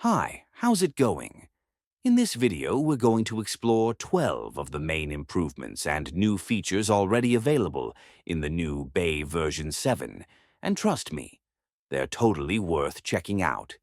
Hi, how's it going? In this video, we're going to explore 12 of the main improvements and new features already available in the new Vray version 7, and trust me, they're totally worth checking out.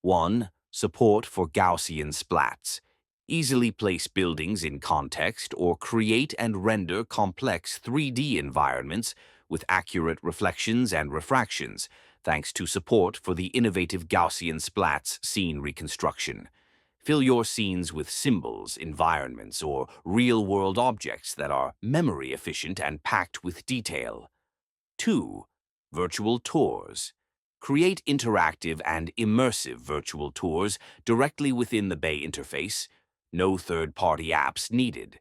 1. Support for Gaussian Splats. Easily place buildings in context or create and render complex 3D environments with accurate reflections and refractions, thanks to support for the innovative Gaussian Splats scene reconstruction. Fill your scenes with symbols, environments, or real-world objects that are memory efficient and packed with detail. 2. Virtual tours. Create interactive and immersive virtual tours directly within the Vray interface. No third-party apps needed.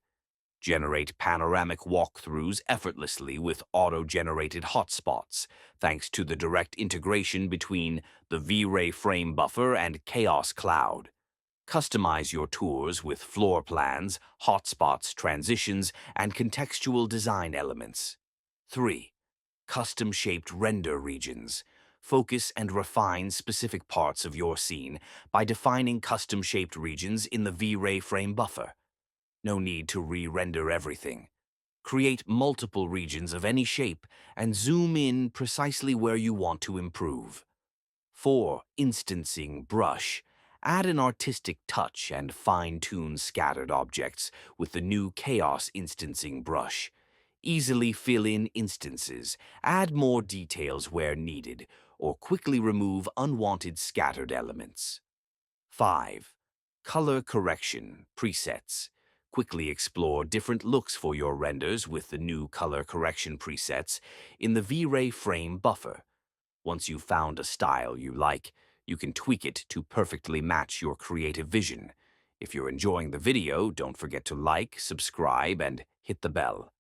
Generate panoramic walkthroughs effortlessly with auto-generated hotspots, thanks to the direct integration between the Vray frame buffer and Chaos Cloud. Customize your tours with floor plans, hotspots, transitions, and contextual design elements. 3. Custom-shaped render regions. Focus and refine specific parts of your scene by defining custom-shaped regions in the Vray frame buffer. No need to re-render everything. Create multiple regions of any shape and zoom in precisely where you want to improve. 4. Instancing brush. Add an artistic touch and fine-tune scattered objects with the new Chaos Instancing brush. Easily fill in instances, add more details where needed, or quickly remove unwanted scattered elements. 5. Color correction presets. Quickly explore different looks for your renders with the new color correction presets in the Vray frame buffer. Once you've found a style you like, you can tweak it to perfectly match your creative vision. If you're enjoying the video, don't forget to like, subscribe, and hit the bell.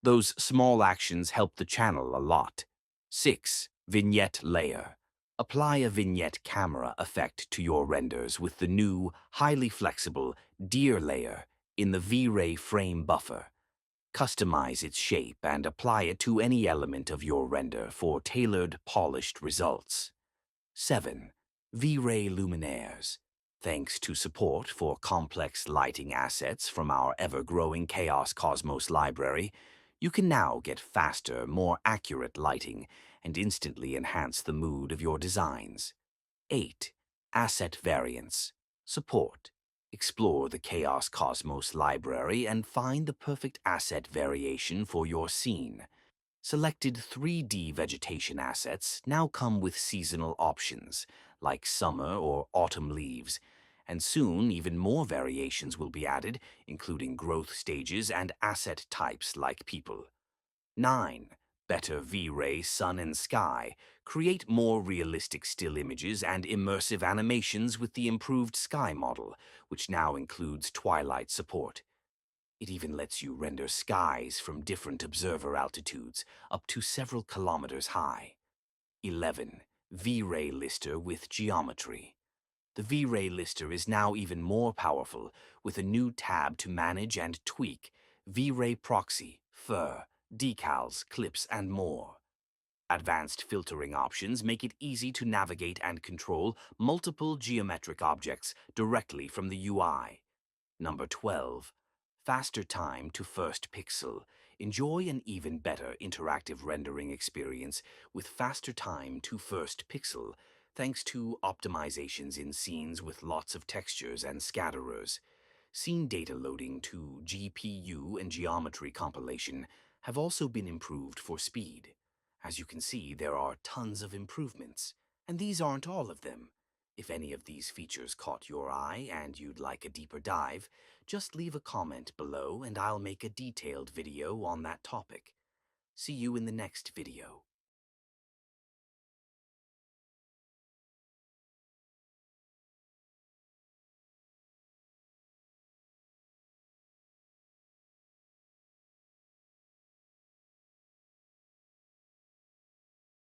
Those small actions help the channel a lot. 6. Vignette Layer. Apply a vignette camera effect to your renders with the new, highly flexible Deer layer in the Vray frame buffer. Customize its shape and apply it to any element of your render for tailored, polished results. 7. Vray Luminaires. Thanks to support for complex lighting assets from our ever-growing Chaos Cosmos library, you can now get faster, more accurate lighting and instantly enhance the mood of your designs. 8. Asset Variants. Support. Explore the Chaos Cosmos library and find the perfect asset variation for your scene. Selected 3D vegetation assets now come with seasonal options, like summer or autumn leaves, and soon even more variations will be added, including growth stages and asset types like people. 9. Better Vray Sun and Sky. Create more realistic still images and immersive animations with the improved Sky model, which now includes twilight support. It even lets you render skies from different observer altitudes, up to several kilometers high. 11. Vray Lister with Geometry. The Vray Lister is now even more powerful with a new tab to manage and tweak Vray Proxy, Fur, decals, clips, and more. Advanced filtering options make it easy to navigate and control multiple geometric objects directly from the UI. Number 12. Faster time to first pixel. Enjoy an even better interactive rendering experience with faster time to first pixel, thanks to optimizations in scenes with lots of textures and scatterers. Scene data loading to GPU and geometry compilation have also been improved for speed. As you can see, there are tons of improvements, and these aren't all of them. If any of these features caught your eye and you'd like a deeper dive, just leave a comment below and I'll make a detailed video on that topic. See you in the next video.